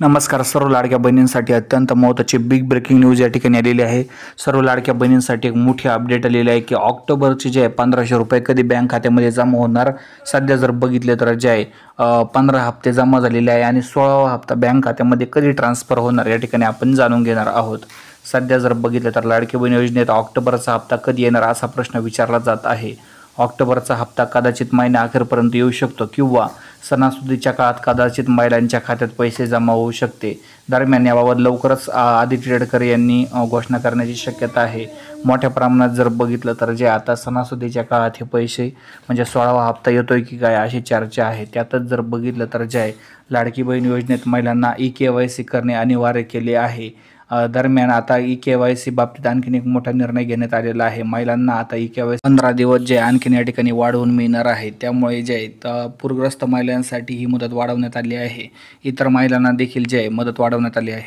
नमस्कार. सर्व लाडक्या बहिणींसाठी अत्यंत महत्त्वाची बिग ब्रेकिंग न्यूज या ठिकाणी आलेली आहे. सर्व लाडक्या बहिणींसाठी एक मोठी अपडेट आलेली आहे की ऑक्टोबरचे जे आहे 1500 रुपये कधी बँक खात्यामध्ये जमा होणार. सध्या जर बघितले तर जे आहे 15 हप्ते जमा झालेले आहे आणि 16वा हप्ता बँक खात्यामध्ये कधी ट्रान्सफर होणार या ठिकाणी आपण जाणून घेणार आहोत. सध्या जर बघितलं तर लाडकी बहीण योजनेत ऑक्टोबरचा हप्ता कधी येणार असा प्रश्न विचारला जात आहे. ऑक्टोबरचा हप्ता कदाचित महिन्या अखेरपर्यंत येऊ शकतो किंवा सणासुदीच्या काळात कदाचित महिलांच्या खात्यात पैसे जमा होऊ शकते. दरम्यान याबाबत लवकरच आदित्य तडकरे यांनी घोषणा करण्याची शक्यता आहे. मोठ्या प्रमाणात जर बघितलं तर जे आता सणासुदीच्या काळात हे पैसे म्हणजे 16वा हप्ता येतोय की काय अशी चर्चा आहे. त्यातच जर बघितलं तर जे आहे लाडकी बहीण योजनेत महिलांना KYC करणे अनिवार्य केले आहे. दरम्यान आता KYC बाबतीत आणखीन एक मोठा निर्णय घेण्यात आलेला आहे. महिलांना आता KYC 15 दिवस जे आणखीन या ठिकाणी वाढवून मिळणार आहे. त्यामुळे जे आहे पूरग्रस्त महिलांसाठी ही मुदत वाढवण्यात आली आहे. इतर महिलांना देखील जे आहे मदत वाढवण्यात आली आहे.